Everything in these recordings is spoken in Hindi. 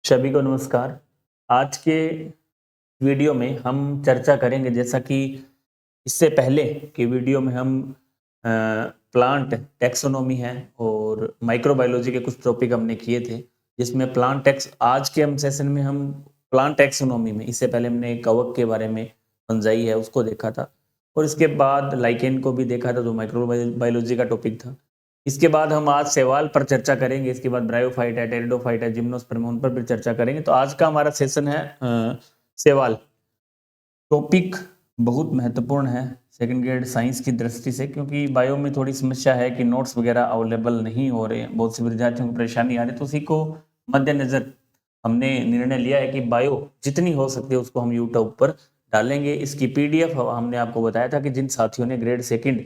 सभी को नमस्कार। आज के वीडियो में हम चर्चा करेंगे, जैसा कि इससे पहले के वीडियो में हम प्लांट टैक्सोनॉमी है और माइक्रोबायोलॉजी के कुछ टॉपिक हमने किए थे, जिसमें आज के हम सेशन में हम प्लांट टैक्सोनॉमी में, इससे पहले हमने कवक के बारे में, फंजाई है उसको देखा था, और इसके बाद लाइकेन को भी देखा था जो माइक्रोबायोलॉजी का टॉपिक था। इसके बाद हम आज शैवाल पर चर्चा करेंगे। इसके बाद ब्रायोफाइट है, टेरिडोफाइट है, जिम्नोस्पर्म, उन पर भी चर्चा करेंगे। तो आज का हमारा सेशन है शैवाल। टॉपिक बहुत महत्वपूर्ण है सेकंड ग्रेड साइंस की दृष्टि से, क्योंकि बायो में थोड़ी समस्या है कि नोट्स वगैरह अवेलेबल नहीं हो रहे हैं, बहुत से विद्यार्थियों को परेशानी आ रही है। तो उसी को मद्देनजर हमने निर्णय लिया है कि बायो जितनी हो सकती है उसको हम यूट्यूब पर डालेंगे। इसकी पीडीएफ हमने आपको बताया था कि जिन साथियों ने ग्रेड सेकंड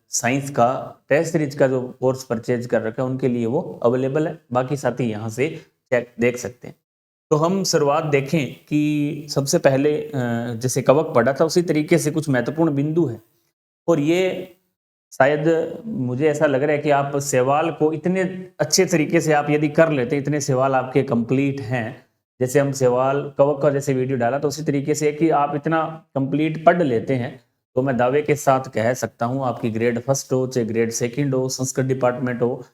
साइंस का टेस्ट सीरीज का जो कोर्स परचेज कर रखा है उनके लिए वो अवेलेबल है, बाकी साथी यहाँ से चेक देख सकते हैं। तो हम शुरुआत देखें कि सबसे पहले जैसे कवक पढ़ा था उसी तरीके से कुछ महत्वपूर्ण बिंदु है, और ये शायद मुझे ऐसा लग रहा है कि आप सवाल को इतने अच्छे तरीके से आप यदि कर लेते, इतने सवाल आपके कंप्लीट हैं, जैसे हम सवाल कवक का जैसे वीडियो डाला तो उसी तरीके से कि आप इतना कंप्लीट पढ़ लेते हैं, तो मैं दावे के साथ कह सकता हूं आपकी ग्रेड फर्स्ट हो, चाहे ग्रेड सेकंड हो, संस्कृत डिपार्टमेंट हो,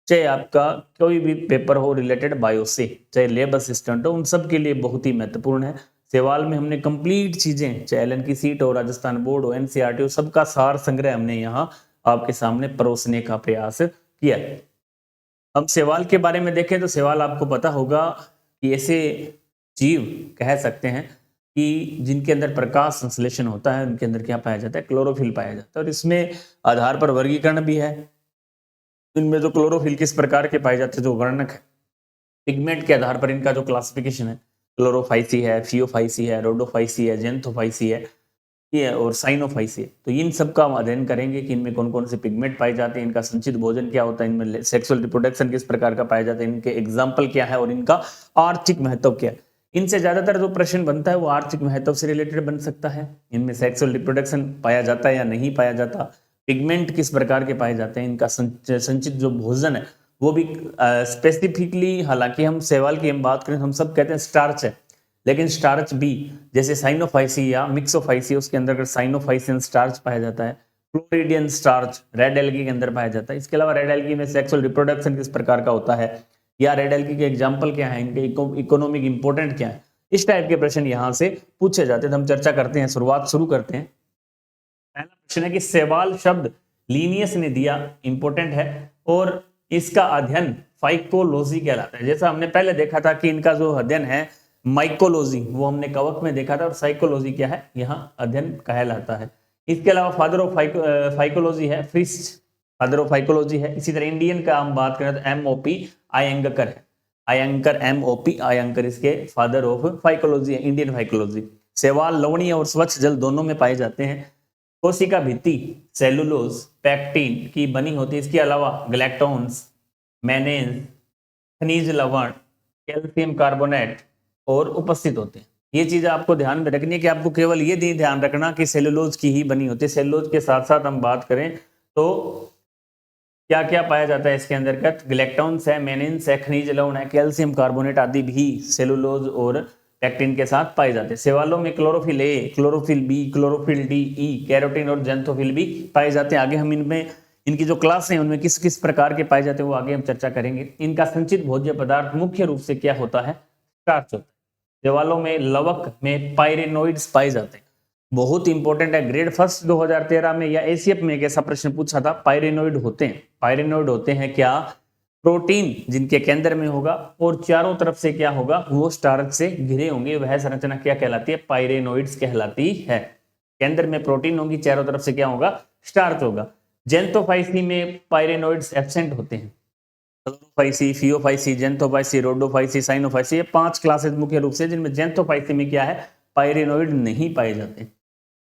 चाहे आपका कोई भी पेपर हो रिलेटेड बायो से, चाहे लैब असिस्टेंट हो, उन सब के लिए बहुत ही महत्वपूर्ण है। सवाल में हमने कंप्लीट चीजें, चाहे एलन की सीट हो, राजस्थान बोर्ड हो, एनसीईआरटी हो, सबका सार संग्रह हमने यहाँ आपके सामने परोसने का प्रयास किया है। हम सवाल के बारे में देखें तो सवाल आपको पता होगा कि ऐसे जीव कह सकते हैं कि जिनके अंदर प्रकाश संश्लेषण होता है, उनके अंदर क्या पाया जाता है, क्लोरोफिल पाया जाता है। और इसमें आधार पर वर्गीकरण भी है। इनमें जो क्लोरोफिल किस प्रकार के पाए जाते हैं, जो वर्णक है, पिगमेंट के आधार पर इनका जो क्लासिफिकेशन है, क्लोरोफाइसी है, फियोफाइसी है, रोडोफाइसी है, जेंथोफाइसी है, ये और साइनोफाइसी है। तो इन सब का हम अध्ययन करेंगे कि इनमें कौन कौन से पिगमेंट पाए जाते हैं, इनका संचित भोजन क्या होता है, इनमें सेक्सुअल रिप्रोडक्शन किस प्रकार का पाया जाता है, इनके एग्जाम्पल क्या है और इनका आर्थिक महत्व क्या है। इनसे ज्यादातर जो प्रश्न बनता है वो आर्थिक महत्व से रिलेटेड बन सकता है। इनमें सेक्सुअल रिप्रोडक्शन पाया जाता है या नहीं पाया जाता, पिगमेंट किस प्रकार के पाए जाते हैं, इनका संचित जो भोजन है वो भी स्पेसिफिकली, हालांकि हम सवाल की हम बात करें हम सब कहते हैं स्टार्च है, लेकिन स्टार्च भी जैसे साइनोफाइसी या मिक्सोफाइसी, उसके अंदर साइनोफाइसियन स्टार्च पाया जाता है। क्लोरिडियन स्टार्च रेड एल्गी के अंदर पाया जाता है। इसके अलावा रेड एल्गी में सेक्सुअल रिप्रोडक्शन किस प्रकार का होता है, या रेड एल्गी के एग्जाम्पल क्या है, इनके इकोनॉमिक इंपोर्टेंट क्या है, इस टाइप के प्रश्न यहाँ से पूछे जाते हैं। तो हम चर्चा करते हैं, शुरुआत शुरू करते हैं। पहला प्रश्न है कि सवाल शब्द लीनियस ने दिया, इंपोर्टेंट है, और इसका अध्ययन फाइकोलॉजी कहलाता है। जैसा हमने पहले देखा था कि इनका जो अध्ययन है माइकोलॉजी, वो हमने कवक में देखा था, और साइकोलॉजी क्या है, यहाँ अध्ययन कहलाता है। इसके अलावा फादर ऑफ फाइकोलॉजी है फ्रिस्ट, फादर ऑफ फाइकोलॉजी है। इसी तरह इंडियन का हम बात करें तो एमओपी आयंगर है, आयंकर एमओपी आयंकर इसके फादर ऑफ फाइकोलॉजी है, इंडियन फाइकोलॉजी। शैवाल लवणीय और स्वच्छ जल दोनों में पाए जाते हैं। कोशिका भित्ति सेलुलोज पैक्टिन की बनी होती है। इसके अलावा ग्लैक्टोन्स, मैनेज, खनिज लवण, कैल्शियम कार्बोनेट और उपस्थित होते हैं। ये चीज आपको ध्यान में रखनी है कि आपको केवल ये ध्यान रखना कि सेलुलोज की ही बनी होती है। सेलुलोज के साथ साथ हम बात करें तो क्या क्या पाया जाता है इसके अंतर्गत, ग्लैक्टोन्स है, मेनिन्स है, खनिज लवण है, कैल्शियम कार्बोनेट आदि भी सेलुलोज और पैक्टिन के साथ पाए जाते हैं। शैवालों में chlorophyll A, chlorophyll B, chlorophyll D, E, carotene और जेंथोफिल भी पाए जाते हैं। आगे हम इनमें इनकी जो क्लास है उनमें किस किस प्रकार के पाए जाते हैं वो आगे हम चर्चा करेंगे। इनका संचित भोज्य पदार्थ मुख्य रूप से क्या होता है, स्टार्च होता है। शैवालों में लवक में पायरेनोइड्स पाए जाते हैं, बहुत इंपॉर्टेंट है। ग्रेड फर्स्ट 2013 में या एसीएफ में एक ऐसा प्रश्न पूछा था, पायरेनोइड होते हैं। पायरेनोइड होते हैं क्या, प्रोटीन जिनके केंद्र में होगा और चारों तरफ से क्या होगा, वो स्टार्च से घिरे होंगे, वह संरचना क्या कहलाती है, पायरेनोइड्स कहलाती है। केंद्र में प्रोटीन होगी, चारों तरफ से क्या होगा, स्टार्च होगा। जेंथोफाइसी में पायरेनोइड्स एब्सेंट होते हैं। क्लोरोफाइसी, फियोफाइसी, जेंथोफाइसी, रोडोफाइसी, साइनोफाइसी, ये 5 क्लासेस मुख्य रूप से, जिनमें जेंथोफाइसी में क्या है, पायरेनोइड नहीं पाए जाते।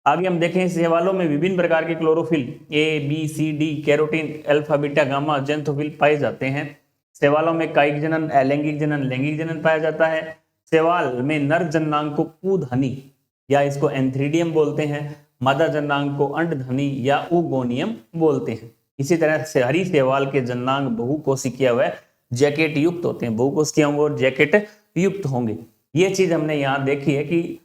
आगे हम देखें शैवालों में विभिन्न प्रकार के chlorophyll A B C D, carotene, alpha beta gamma, xanthophyll पाए जाते हैं। शैवालों में कायिक जनन, अलैंगिक जनन, लैंगिक जनन पाया जाता है। शैवाल में नर जन्नांग को कूधनी या इसको एंथ्रीडियम बोलते हैं, मादा जन्नांग को अंडधनी या उगोनियम बोलते हैं। इसी तरह से हरी शैवाल के जन्नांग बहुकोशिकीय व जैकेट युक्त होते हैं, बहुकोशिकीय अंग और जैकेट युक्त होंगे। ये चीज हमने यहाँ देखी है कि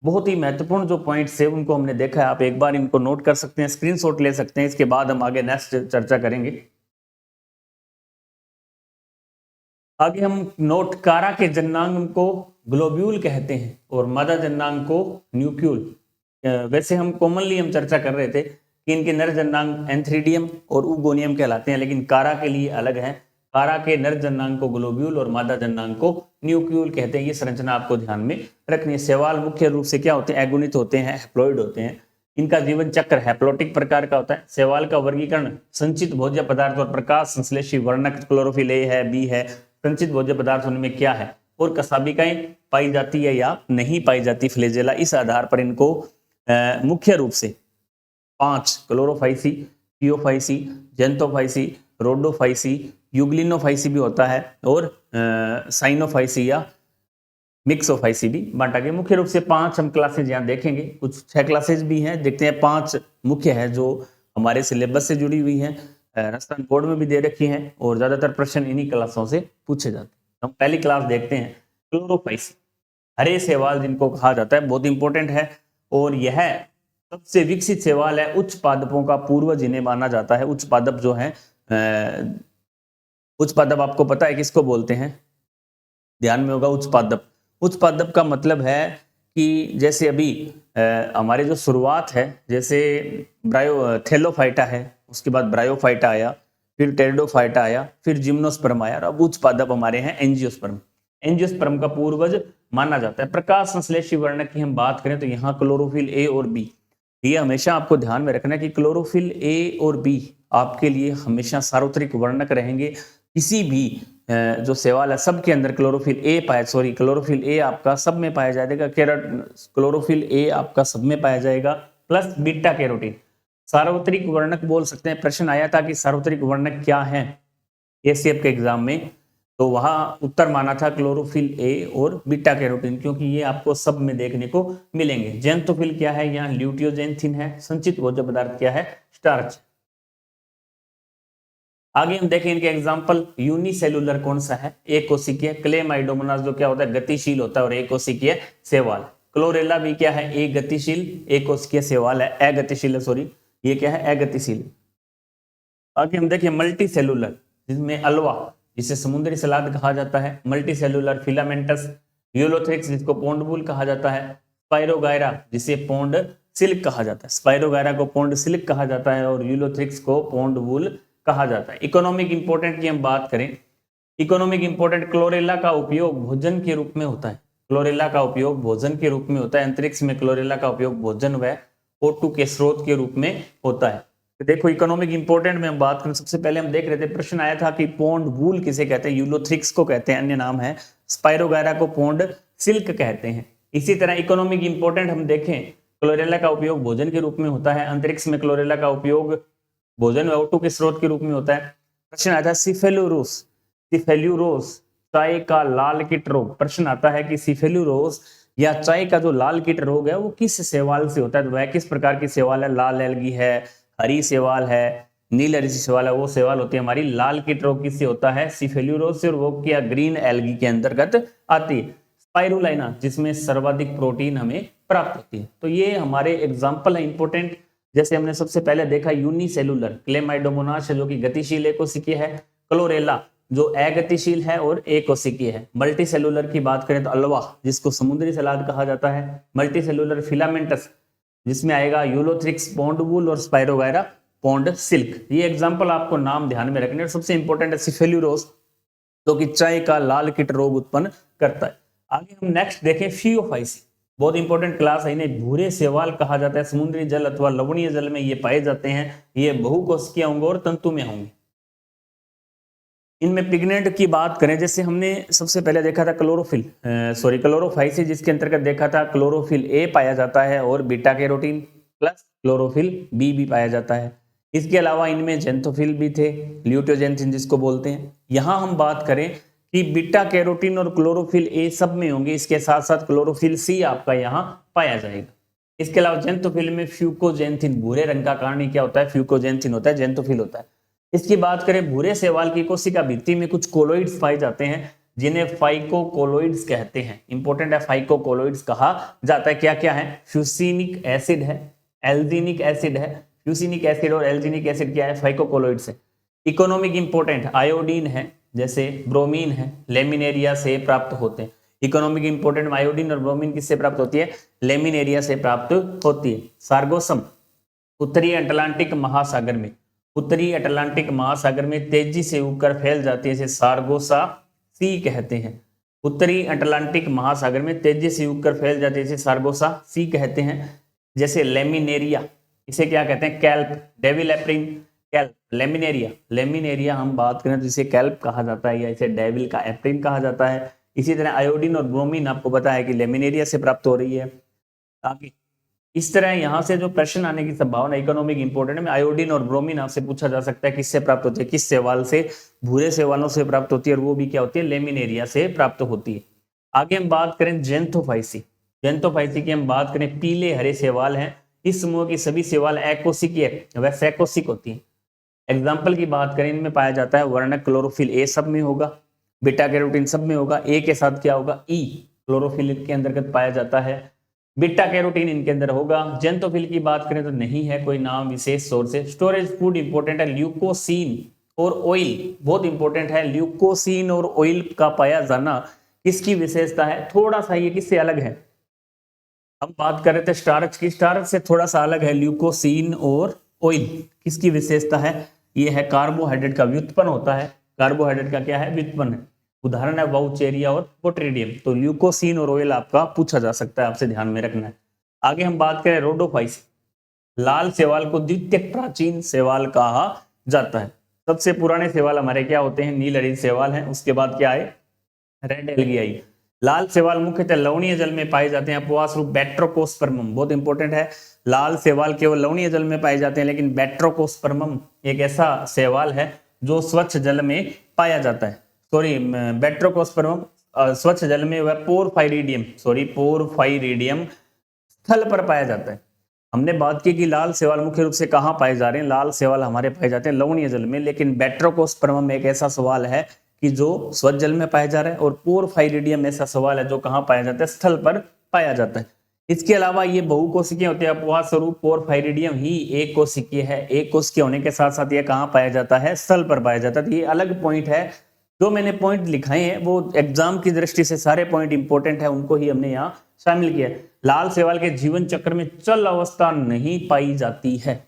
बहुत ही महत्वपूर्ण जो पॉइंट्स है उनको हमने देखा है। आप एक बार इनको नोट कर सकते हैं, स्क्रीनशॉट ले सकते हैं, इसके बाद हम आगे नेक्स्ट चर्चा करेंगे। आगे हम नोट, कारा के जननांग को ग्लोब्यूल कहते हैं और मादा जननांग को न्यूक्यूल। वैसे हम कॉमनली हम चर्चा कर रहे थे कि इनके नर जननांग एंथ्रीडियम और उगोनियम कहलाते हैं, लेकिन कारा के लिए अलग है। कारा के नर जननांग को ग्लोब्यूल और मादा जननांग को न्यूक्यूल कहते हैं। ये संरचना आपको ध्यान में रखनी है। शैवाल मुख्य रूप से क्या होते हैं? एगुनित होते हैं, हैप्लॉइड होते हैं। इनका जीवन चक्र हैप्लोटिक प्रकार का होता है। शैवाल का वर्गीकरण संचित भोज्य पदार्थ और प्रकाश संश्लेषी वर्णक, क्लोरोफिल ए है, बी है। संचित भोज्य पदार्थ उनमें क्या है और कसाबिकाएं पाई जाती है या नहीं पाई जाती, फ्लेजेला। इस आधार पर इनको मुख्य रूप से 5 क्लोरोफाइसी, थियोफाइसी, जेंथोफाइसी, रोडोफाइसी, यूग्लिनोफाइसी भी होता है और साइनोफाइसी या मिक्सोफाइसी भी बांटा गया। मुख्य रूप से 5 हम क्लासेज यहाँ देखेंगे, कुछ 6 क्लासेज भी हैं, देखते हैं। 5 मुख्य है जो हमारे सिलेबस से जुड़ी हुई है, राजस्थान बोर्ड में भी दे रखी हैं और ज्यादातर प्रश्न इन्हीं क्लासों से पूछे जाते हैं। हम पहली क्लास देखते हैं, क्लोरोफाइसी। हरे शैवाल जिनको कहा जाता है, बहुत इंपॉर्टेंट है और यह सबसे विकसित शैवाल है। उच्च पादपों का पूर्वज इन्हें माना जाता है। उच्च पादप जो है, उच्च पादप आपको पता है किसको बोलते हैं? ध्यान में होगा उच्च पादप। उच्च पादप का मतलब है कि जैसे अभी हमारे जो शुरुआत है, जैसे थैलोफाइटा है, उसके बाद ब्रायोफाइटा आया, फिर टेरिडोफाइटा आया, फिर जिम्नोस्पर्म आया, और अब उच्च पादप हमारे हैं एंजियोस्पर्म। एंजियोस्पर्म का पूर्वज माना जाता है। प्रकाश संश्लेषी वर्णक की हम बात करें तो यहाँ क्लोरोफिल ए और बी, ये हमेशा आपको ध्यान में रखना है कि क्लोरोफिल ए और बी आपके लिए हमेशा सार्वत्रिक वर्णक रहेंगे। किसी भी जो शैवाल है सबके अंदर क्लोरोफिल ए क्लोरोफिल ए आपका सब में पाया जाएगा। क्लोरोफिल ए आपका सब में पाया जाएगा, प्लस बीटा कैरोटीन। सार्वत्रिक वर्णक बोल सकते हैं। प्रश्न आया था कि सार्वत्रिक वर्णक क्या है एसीएफ के एग्जाम में, तो वहां उत्तर माना था क्लोरोफिल ए और बीटा कैरोटीन, क्योंकि ये आपको सब में देखने को मिलेंगे। जेंथोफिल क्या है? यहाँ ल्यूटियोजेंथिन है। संचित भोज्य पदार्थ क्या है? स्टार्च। आगे हम देखें इनके एग्जाम्पल। यूनिसेलुलर कौन सा है? एक कोशिकीय। क्लेमाइडोमोनास जो क्या होता है? गतिशील होता है और एक कोशिकीय शैवाल। क्लोरेला भी क्या है? एक गतिशील एक कोशिकीय शैवाल है, अगतिशील है, सॉरी, ये क्या है? अगतिशील। आगे हम देखें मल्टी सेलुलर, जिसमें अल्वा जिसे समुद्री सलाद कहा जाता है, मल्टी सेलुलर फिलामेंटस, यूलोथ्रिक्स जिसको पोंडबुल कहा जाता है, स्पाइरोगायरा जिसे पोंड सिल्क कहा जाता है, स्पाइरोगायरा को पोंड सिल्क कहा जाता है और यूलोथ्रिक्स को पोंडबुल कहा जाता है। इकोनॉमिक इंपोर्टेंट की हम बात करें, इकोनॉमिक इंपोर्टेंट, क्लोरेला का उपयोग भोजन के रूप में होता है। क्लोरेला का उपयोग भोजन के रूप में होता है। अंतरिक्ष में क्लोरेला का उपयोग भोजन व O2 के स्रोत के रूप में होता है। तो देखो इकोनॉमिक इंपोर्टेंट में हम बात करें, सबसे पहले हम देख रहे थे, प्रश्न आया था कि पोंड वूल किसे कहते हैं? यूलोथ्रिक्स को कहते हैं, अन्य नाम है। स्पाइरोगायरा को पोंड सिल्क कहते हैं। इसी तरह इकोनॉमिक इंपोर्टेंट हम देखें, क्लोरेला का उपयोग भोजन के रूप में होता है। अंतरिक्ष में क्लोरेला का उपयोग भोजन व O2 के स्रोत के रूप में होता है। प्रश्न आया था सिफेलुरोस, सिफेल्यूरोस चाय का लाल कीट रोग। प्रश्न आता है कि सिफेल्यूरोस या चाय का जो लाल कीट रोग है वो किस शैवाल से होता है? तो वह किस प्रकार की शैवाल है? लाल एल्गी है, हरी शैवाल है, नील हरी शैवाल है, वो शैवाल होती है हमारी। लाल कीट रोग किससे होता है? सिफेल्यूरोस से, और वो क्या ग्रीन एल्गी के अंतर्गत आती है। स्पाइरुलाइना जिसमें सर्वाधिक प्रोटीन हमें प्राप्त होती है। तो ये हमारे एग्जाम्पल है इंपोर्टेंट। जैसे हमने सबसे पहले देखा यूनिसेलुलर, क्लेमाइडोमोनास जो कि गतिशील एकोशिकीय है, क्लोरेला जो अगतिशील है और एकोशिकीय है। मल्टी सेलुलर की बात करें तो अल्वा जिसको समुद्री सलाद कहा जाता है, मल्टी सेलुलर फिलामेंटस जिसमें आएगा यूलोथ्रिक्स पोंडबुल और स्पाइरोगायरा पोंड सिल्क। ये एग्जांपल आपको नाम ध्यान में रखने। सबसे इंपॉर्टेंट है सिफेल्यूरोस जो कि चाय का लाल कीट रोग उत्पन्न करता है। आगे हम नेक्स्ट देखें फियोफाइसी, बहुत इंपॉर्टेंट क्लास है। इन्हें भूरे शैवाल कहा जाता है। समुद्री जल अथवा लवणीय जल में ये पाए जाते हैं। ये बहुकोशिकीय होंगे और तंतु में होंगे। इनमें पिगमेंट की बात करें, जैसे हमने सबसे पहले देखा था क्लोरोफाइसी, जिसके अंतर्गत देखा था क्लोरोफिल ए पाया जाता है और beta carotene plus chlorophyll B भी पाया जाता है। इसके अलावा इनमें जेंथोफिल भी थे, ल्यूटियोजेंथिन जिसको बोलते हैं। यहाँ हम बात करें कि बीटा कैरोटीन और क्लोरोफिल ए सब में होंगे। इसके साथ साथ क्लोरोफिल सी आपका यहाँ पाया जाएगा। इसके अलावा जेंथोफिल में फ्यूकोजेंथिन, भूरे रंग का कारण क्या होता है? फ्यूकोजेंथिन होता है, जेंथोफिल होता है। इसकी बात करें भूरे शैवाल की कोशिका भित्ति में कुछ कोलोइड्स पाए जाते हैं जिन्हें फाइकोकोलोइड्स कहते हैं। इंपॉर्टेंट है, फाइकोकोलोइड्स कहा जाता है। क्या क्या है? फ्यूसिनिक एसिड है, एल्जीनिक एसिड है। फ्यूसिनिक एसिड और एल्जीनिक एसिड क्या है? फाइकोकोलोइड्स है। इकोनॉमिक इंपॉर्टेंट आयोडीन है, जैसे ब्रोमीन है, लेमिनेरिया से प्राप्त होते हैं। इकोनॉमिक इंपॉर्टेंट आयोडीन और ब्रोमीन किससे प्राप्त होती है? लेमिनेरिया से प्राप्त होती है। सार्गोसम उत्तरी अटलांटिक महासागर में, उत्तरी अटलांटिक महासागर में तेजी से उगकर फैल जाती है, इसे सार्गोसा सी कहते हैं। उत्तरी अटलांटिक महासागर में तेजी से उगकर फैल जाती है, इसे सार्गोसा सी कहते हैं। जैसे लेमिनेरिया, इसे क्या कहते हैं? Kelp, devil apron, kelp, laminaria. Laminaria हम बात करें तो इसे कैल्प कहा जाता है या इसे डेविल का एप्रिन कहा जाता है। इसी तरह आयोडीन और ब्रोमीन आपको पता है कि लेमिनेरिया से प्राप्त हो रही है। आगे इस तरह यहां से जो प्रश्न आने की संभावना इकोनॉमिक इंपोर्टेंट में आयोडीन और ब्रोमीन आपसे पूछा जा सकता है किससे प्राप्त होती है? किस शैवाल से? भूरे शैवालों से प्राप्त होती है, और वो भी क्या होती है? लेमिनेरिया से प्राप्त होती है। आगे हम बात करें जेंथोफाइसी। जेंथोफाइसी की हम बात करें, पीले हरे शैवाल हैं। इस समूह की सभी शैवाल एकोसिकीय व सैकोसिक होती है। एग्जाम्पल की बात करें, इनमें पाया जाता है वर्णक क्लोरोफिल ए सब में होगा, बीटा कैरोटीन सब में होगा, ए के साथ क्या होगा? ई क्लोरोफिल के अंतर्गत पाया जाता है, बीटा कैरोटीन इनके अंदर होगा। जेंथोफिल की बात करें तो नहीं है कोई नाम विशेष सोर्स से। स्टोरेज फूड इंपॉर्टेंट है, ल्यूकोसीन और ऑयल बहुत इंपॉर्टेंट है। ल्यूकोसीन और ऑयल का पाया जाना किसकी विशेषता है? थोड़ा सा ये किससे अलग है? हम बात कर रहे थे स्टार्च की, स्टार्च से थोड़ा सा अलग है ल्यूकोसीन और ऑयल। किसकी विशेषता है? ये है कार्बोहाइड्रेट का व्युत्पन्न होता है। कार्बोहाइड्रेट का क्या है? व्युत्पन्न है। उदाहरण है वाउचेरिया और पोट्रेडियम। तो ल्यूकोसीन और ऑयल आपका पूछा जा सकता है, आपसे ध्यान में रखना है। आगे हम बात करें रोडोफाइसी। लाल शैवाल को द्वितीयक प्राचीन शैवाल कहा जाता है। सबसे पुराने शैवाल हमारे क्या होते हैं? नील हरित शैवाल हैं। उसके बाद क्या आए? रेड एल्गी आई। लाल शैवाल मुख्यतः लवणीय जल में पाए जाते हैं। अपवास रूप बैट्रोकोस्पर्मम बहुत इंपॉर्टेंट है। लाल शैवाल केवल लवणीय जल में पाए जाते हैं, लेकिन बैट्रोकोस्पर्मम एक ऐसा शैवाल है जो स्वच्छ जल में पाया जाता है। सॉरी, बैट्रोकोस्पर्मम स्वच्छ जल में, वह पोरफाइरिडियम, सॉरी पोरफाइरिडियम स्थल पर पाया जाता है। हमने बात की कि लाल शैवाल मुख्य रूप से कहाँ पाए जा रहे हैं? लाल शैवाल हमारे पाए जाते हैं लवणीय जल में, लेकिन बैट्रोकोस्पर्मम एक ऐसा सवाल है कि जो स्वच्छ जल में पाया जा रहा है, और पोरफाइरिडियम ऐसा सवाल है जो कहाँ पाया जाता है? स्थल पर पाया जाता है। इसके अलावा ये बहुकोशिकीय होते हैं। अपवाद स्वरूप पोरफाइरिडियम ही एक कोशिकीय है। एक कोशिकीय होने के साथ साथ ये कहाँ पाया जाता है? स्थल पर पाया जाता है। तो ये अलग पॉइंट है। जो मैंने पॉइंट लिखाए हैं वो एग्जाम की दृष्टि से सारे पॉइंट इंपॉर्टेंट है, उनको ही हमने यहाँ शामिल किया। लाल शैवाल के जीवन चक्र में चल अवस्था नहीं पाई जाती है।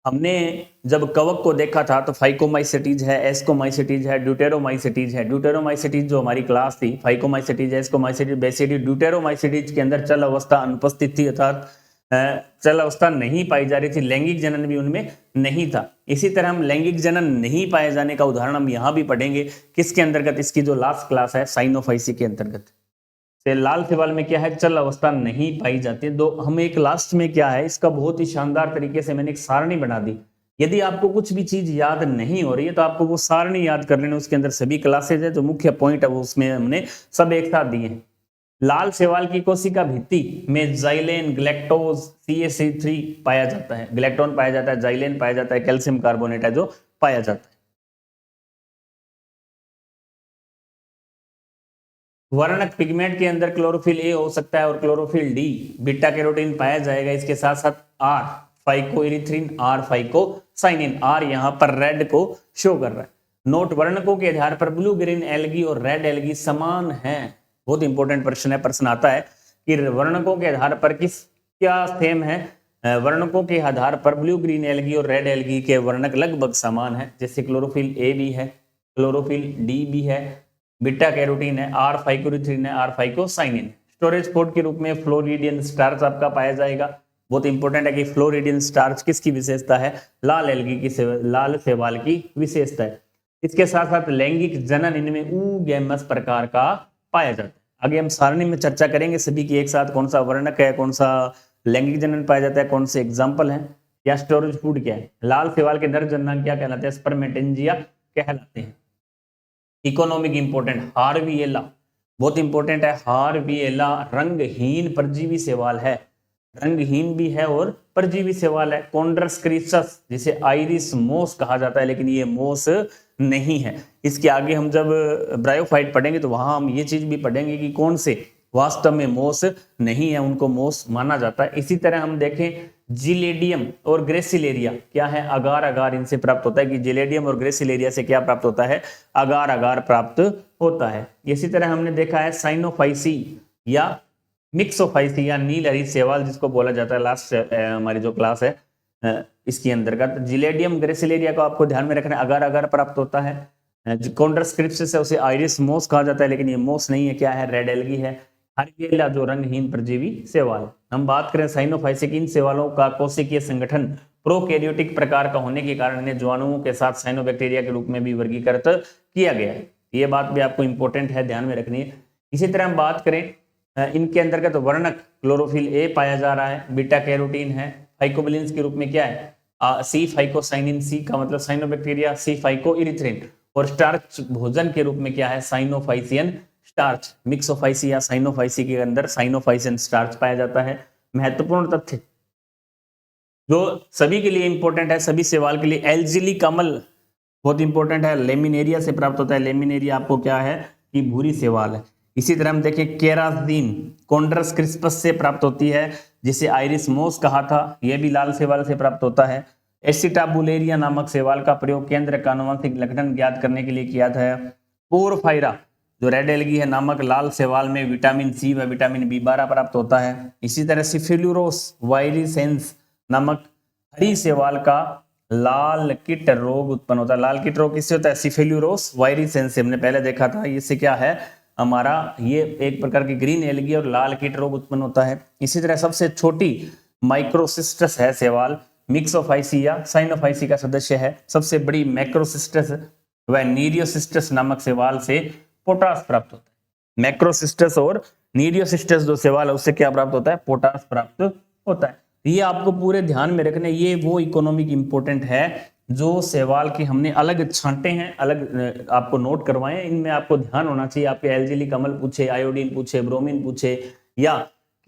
हमने जब कवक को देखा था तो फाइकोमाइसेटीज है, एस्कोमाइसेटीज है, ड्यूटेरोमाइसेटीज है। ड्यूटेरोमाइसेटीज जो हमारी क्लास थी, फाइकोमाइसेटीज, एस्कोमाइसेटीज, बेसिडी, ड्यूटेरोमाइसेटीज के अंदर चल अवस्था अनुपस्थित थी, अर्थात चल अवस्था नहीं पाई जा रही थी। लैंगिक जनन भी उनमें नहीं था। इसी तरह हम लैंगिक जनन नहीं पाए जाने का उदाहरण हम यहाँ भी पढ़ेंगे। किसके अंतर्गत? इसकी जो लास्ट क्लास है साइनोफाइसी के अंतर्गत। लाल शैवाल में क्या है? चल अवस्था नहीं पाई जाती। दो हम एक लास्ट में क्या है, इसका बहुत ही शानदार तरीके से मैंने एक सारणी बना दी। यदि आपको कुछ भी चीज याद नहीं हो रही है तो आपको वो सारणी याद कर लेना। उसके अंदर सभी क्लासेज है, जो मुख्य पॉइंट है वो उसमें हमने सब एक साथ दिए हैं। लाल शैवाल की कोशिका भित्ति में जाइलेन, ग्लैक्टोज, CaC3 पाया जाता है। ग्लैक्टोन पाया जाता है, जाइलेन पाया जाता है, कैल्शियम कार्बोनेट है जो पाया जाता है। वर्णक पिगमेंट के अंदर क्लोरोफिल ए हो सकता है और क्लोरोफिल डी। बीटा कैरोटीन पाया जाएगा। इसके साथ साथ are phycoerythrin, R phycocyanin. Are यहाँ पर रेड को शो कर रहा है। नोट, वर्णकों के आधार पर ब्लू ग्रीन एल्गी और रेड एल्गी समान हैं। बहुत इंपॉर्टेंट प्रश्न है। प्रश्न आता है कि वर्णकों के आधार पर किस क्या सेम है? वर्णकों के आधार पर ब्लू ग्रीन एल्गी और रेड एल्गी के वर्णक लगभग समान है। जैसे क्लोरोफिल ए भी है, क्लोरोफिल डी भी है, बीटा कैरोटीन है, आर फाइकोरिथ्रिन है, आर फाइकोसाइनिन। स्टोरेज फूड के रूप में फ्लोरिडियन स्टार्च आपका पाया जाएगा। बहुत इंपॉर्टेंट है कि फ्लोरिडियन स्टार्च किसकी विशेषता है? लाल एल्गी की, लाल शैवाल की विशेषता है। इसके साथ साथ लैंगिक जनन इनमें ऊगैमस प्रकार का पाया जाता है। आगे हम सारणी में चर्चा करेंगे सभी की एक साथ, कौन सा वर्णक है, कौन सा लैंगिक जनन पाया जाता है, कौन से एग्जाम्पल है, या स्टोरेज फूड क्या है। लाल शैवाल के नर जननांग क्या कहलाते हैं? स्पर्मेटेंजिया कहलाते हैं। इकोनॉमिक इंपोर्टेंट हार्विएला बहुत इंपॉर्टेंट है। हार्विएला रंगहीन परजीवी शैवाल है। रंगहीन भी है और परजीवी शैवाल है। कॉन्ड्रस क्रिप्सस जिसे आइरिस मोस कहा जाता है, लेकिन ये मोस नहीं है। इसके आगे हम जब ब्रायोफाइट पढ़ेंगे तो वहां हम ये चीज भी पढ़ेंगे कि कौन से वास्तव में मोस नहीं है, उनको मोस माना जाता है। इसी तरह हम देखें जिलेडियम और ग्रेसिलेरिया क्या है, अगार अगार इनसे प्राप्त होता है कि जिलेडियम और ग्रेसिलेरिया से क्या प्राप्त होता है, अगार अगार प्राप्त होता है। इसी तरह हमने देखा है साइनोफाइसी या मिक्सोफाइसी या नील हरित शैवाल जिसको बोला जाता है, लास्ट हमारी जो क्लास है इसके अंतर्गत जिलेडियम ग्रेसिलेरिया को आपको ध्यान में रखना है, अगार अगार प्राप्त होता है। कॉन्ड्रस क्रिप्सस है उसे आइरिस मोस कहा जाता है, लेकिन ये मोस नहीं है, क्या है, रेड एल्गी है। हार्गेला जो रंगहीन परजीवी शैवाल। हम बात करें साइनोफाइसिक, इन शैवालों का कोशिकीय संगठन प्रोकैरियोटिक प्रकार का होने के कारण इन्हें ज्वाणुओं के साथ साइनोबैक्टीरिया के रूप में भी वर्गीकृत किया गया है। ये बात भी आपको इंपॉर्टेंट है, ध्यान में रखनी है। इसी तरह हम बात करें इनके अंतर्गत वर्णक क्लोरोफिल ए पाया जा रहा है, बीटा कैरोटीन है, फाइकोबिलिन्स के रूप में क्या है सी फाइकोसाइनिन, सी का मतलब साइनोबैक्टीरिया, सी फाइकोइरिथ्रिन, और स्टार्च भोजन के रूप में क्या है साइनोफाइसियन स्टार्च। मिक्सोफाइसी या साइनोफाइसी के अंदर साइनोफाइसियन स्टार्च पाया जाता है। महत्वपूर्ण तथ्य जो सभी के लिए इंपॉर्टेंट है, सभी शैवाल के लिए, एल्जिलिक अम्ल बहुत इंपॉर्टेंट है, लेमिनेरिया से प्राप्त होता है। लेमिनेरिया आपको क्या है कि भूरी शैवाल है। इसी तरह हम देखें केरासिन कॉन्ड्रस क्रिस्पस से प्राप्त होती है, जिसे आइरिस मोस कहा था, यह भी लाल शैवाल से प्राप्त होता है। एसिटाबुलेरिया नामक शैवाल का प्रयोग केंद्र का आनुवंशिक लक्षण ज्ञात करने के लिए किया था। पोरफायरा जो रेड एल्गी है नामक लाल शैवाल में विटामिन सी व विटामिन बी12 प्राप्त होता है। इसी तरह सिफिल्यूरोस वायरिसेंस नामक हरी शैवाल का लाल कीट रोग उत्पन्न होता है। लाल कीट रोग किससे होता है, सिफिल्यूरोस वायरिसेंस से हमने पहले देखा था। इससे क्या है हमारा, ये एक प्रकार की ग्रीन एल्गी और लाल कीट रोग उत्पन्न होता है। इसी तरह सबसे छोटी माइक्रोसिस्टस है शैवाल, मिक्सोफाइसी या साइनोफाइसी का सदस्य है। सबसे बड़ी मैक्रोसिस्टस व नीरियोसिस्टस नामक शैवाल से पोटास प्राप्त होता है। मैक्रोसिस्टस और नीरियोसिस्टस जो शैवाल है उससे क्या प्राप्त होता है, पोटास प्राप्त होता है। ये आपको पूरे ध्यान में रखने, ये वो इकोनॉमिक इंपोर्टेंट है जो शैवाल के हमने अलग छांटे हैं, अलग आपको नोट करवाए। इनमें आपको ध्यान होना चाहिए। आपके एल्जिलिक अम्ल पूछे, आयोडीन पूछे, ब्रोमीन पूछे, या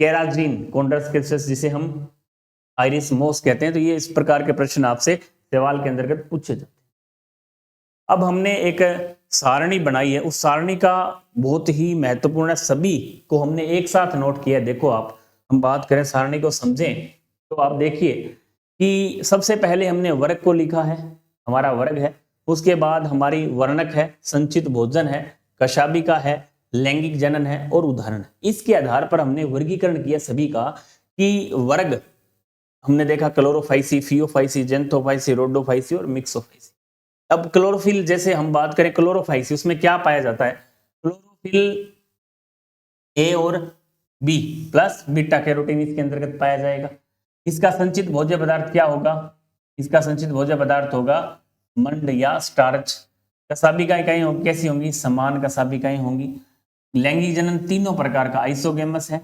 केराजिन कॉन्ड्रस क्रिप्सस जिसे हम आइरिस मोस कहते हैं, तो ये इस प्रकार के प्रश्न आपसे शैवाल के अंतर्गत पूछे जाते हैं। अब हमने एक सारणी बनाई है, उस सारणी का बहुत ही महत्वपूर्ण है, सभी को हमने एक साथ नोट किया। देखो आप, हम बात करें सारणी को समझें तो आप देखिए कि सबसे पहले हमने वर्ग को लिखा है, हमारा वर्ग है। उसके बाद हमारी वर्णक है, संचित भोजन है, कशाबिका है, लैंगिक जनन है और उदाहरण है। इसके आधार पर हमने वर्गीकरण किया सभी का कि वर्ग हमने देखा क्लोरोफाइसी, फियोफाइसी, जेंथोफाइसी, रोडोफाइसी और मिक्सोफाइसी। अब क्लोरोफिल जैसे हम बात करें क्लोरोफाइसी, उसमें क्या पाया जाता है, क्लोरोफिल ए और बी प्लस बीटा कैरोटीन इसके अंतर्गत पाया जाएगा। इसका संचित भोज्य पदार्थ क्या होगा, इसका संचित भोज्य पदार्थ होगा मंड या स्टार्च। कसाबिकाएं कैसी होंगी, समान कसाबिकाएं होंगी। लैंगिक जनन तीनों प्रकार का, आइसोगेमस है,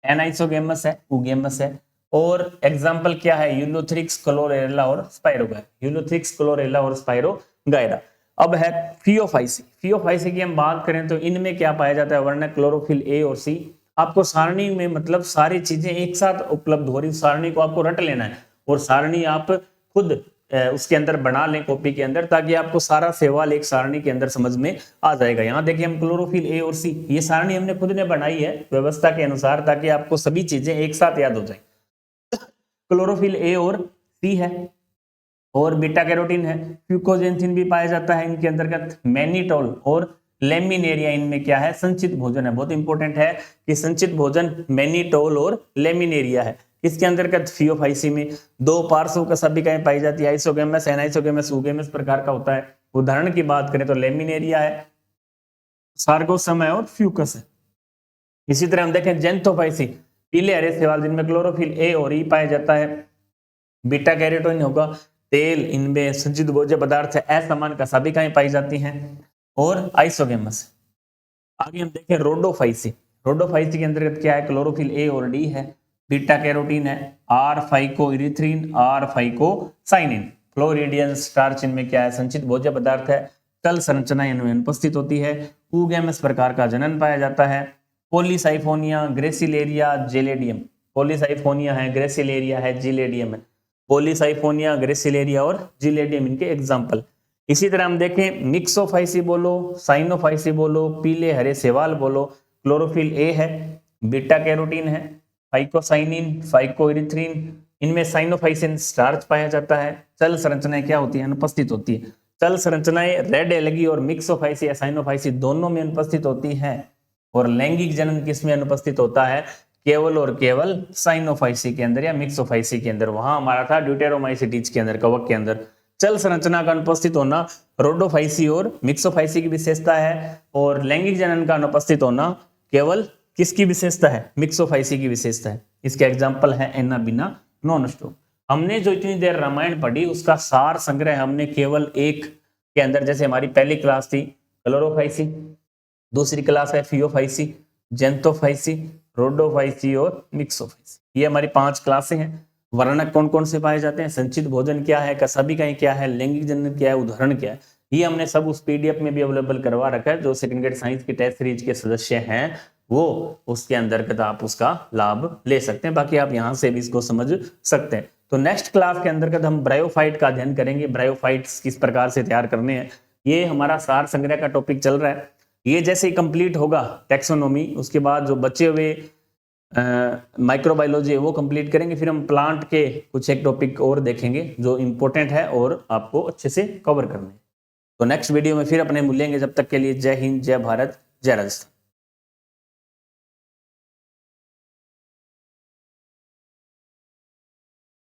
एनाइसोगेमस है, उगेमस है। और एग्जाम्पल क्या है, यूलोथ्रिक्स, क्लोरेला और स्पाइरोगायरा, यूलोथ्रिक्स, क्लोरेला और स्पाइरोगायरा। अब है फियोफाइसी। फियोफाइसी की हम बात करें तो इनमें क्या पाया जाता है, वर्णक क्लोरोफिल ए और सी। आपको सारणी में मतलब सारी चीजें एक साथ उपलब्ध हो रही, सारणी को आपको रट लेना है और सारणी आप खुद उसके अंदर बना लें कॉपी के अंदर, ताकि आपको सारा सवाल एक सारणी के अंदर समझ में आ जाएगा। यहाँ देखिए हम क्लोरोफिल ए और सी, ये सारणी हमने खुद ने बनाई है व्यवस्था के अनुसार, ताकि आपको सभी चीजें एक साथ याद हो जाए। क्लोरोफिल ए और सी है और बीटा कैरोटीन है। फ्यूकोजेंथिन भी पाया जाता है इनके अंतर्गत। मैनिटोल और लेमिनेरिया इनमें क्या है, संचित भोजन है। बहुत इंपॉर्टेंट है कि संचित भोजन मैनिटोल और लेमिनेरिया है। इसके अंतर्गत फियोफाइसी में दो पार्श्व कसाबिकाएं पाई जाती है, आइसोगेमस, एनाइसोगेमस, उगेमस प्रकार का होता है। उदाहरण की बात करें तो लेमिनेरिया है, सार्गोसम है और फ्यूकस है। इसी तरह हम देखें जेंथोफाइसी, पीले हरे शैवाल जिनमें क्लोरोफिल ए और ई पाया जाता है। बीटा कैरोटीन होगा तेल, इनमें संचित भोज्य पदार्थ है, असमान कसाबिकाएं पाई जाती हैं और आइसोगेमस। आगे हम देखें रोडोफाइसी। रोडोफाइसी के अंतर्गत क्या है, क्लोरोफिल ए और डी है, बीटा कैरोटीन है, R phycoerythrin, R phycocyanin. Floridean starch इनमें क्या है, संचित भोज्य पदार्थ है। तल संरचना इनमें उपस्थित होती है। उगेमस प्रकार का जनन पाया जाता है। पॉलीसाइफोनिया, ग्रेसिलेरिया, जेलेडियम पॉलीसाइफोनिया है, ग्रेसिलेरिया है, जिलेडियम है। पॉलीसाइफोनिया, ग्रेसिलेरिया और जिलेडियम इनके एग्जाम्पल। इसी तरह हम देखें मिक्सोफाइसी बोलो, साइनोफाइसी बोलो, पीले हरे सेवाल बोलो, क्लोरोफिल ए है, बीटा कैरोटीन है, फाइकोसाइनिन, फाइकोइरिथ्रिन, इनमें साइनोफाइसिन स्टार्च पाया जाता है। चल संरचनाएं क्या होती है? अनुपस्थित होती है। चल संरचनाएं रेड एलगी और मिक्सोफाइसी या साइनोफाइसी दोनों में अनुपस्थित होती हैं। और लैंगिक जनन किसमें अनुपस्थित होता है? केवल और केवल साइनोफाइसी के अंदर या मिक्सोफाइसी के अंदर। वहां हमारा था ड्यूटेरोमाइसिटीज के अंदर, कवक के अंदर। चल संरचना का अनुपस्थित होना रोडोफाइसी और मिक्सोफाइसी की विशेषता है, और लैंगिक जनन का अनुपस्थित होना केवल किसकी विशेषता है? मिक्सोफाइसी की विशेषता है। इसके एग्जाम्पल है एना, बिना, नॉन स्टॉप। हमने जो इतनी देर रामायण पढ़ी उसका सार संग्रह हमने केवल एक के अंदर, जैसे हमारी पहली क्लास थी क्लोरोफाइसी, दूसरी क्लास है फियोफाइसी, जेंथोफाइसी, रोडोफाइसी और मिक्सोफाइसी। ये हमारी 5 क्लासें हैं। वर्णक कौन कौन से पाए जाते हैं, संचित भोजन क्या है, कसाबिकाई क्या है, लैंगिक जनन क्या है, उदाहरण क्या है, ये हमने सब उस पीडीएफ में भी अवेलेबल करवा रखा है। जो सेकंड ग्रेड साइंस की टेस्ट सीरीज के सदस्य हैं वो उसके अंतर्गत आप उसका लाभ ले सकते हैं। बाकी आप यहाँ से भी इसको समझ सकते हैं। तो नेक्स्ट क्लास के अंतर्गत हम ब्रायोफाइट का अध्ययन करेंगे। ब्रायोफाइट्स किस प्रकार से तैयार करने हैं, ये हमारा सार संग्रह का टॉपिक चल रहा है। ये जैसे ही कंप्लीट होगा टैक्सोनॉमी, उसके बाद जो बचे हुए माइक्रोबायोलॉजी है वो कंप्लीट करेंगे। फिर हम प्लांट के कुछ एक टॉपिक और देखेंगे जो इंपॉर्टेंट है और आपको अच्छे से कवर करने। तो नेक्स्ट वीडियो में फिर अपने मिलेंगे। जब तक के लिए जय हिंद, जय भारत, जय राजस्थान।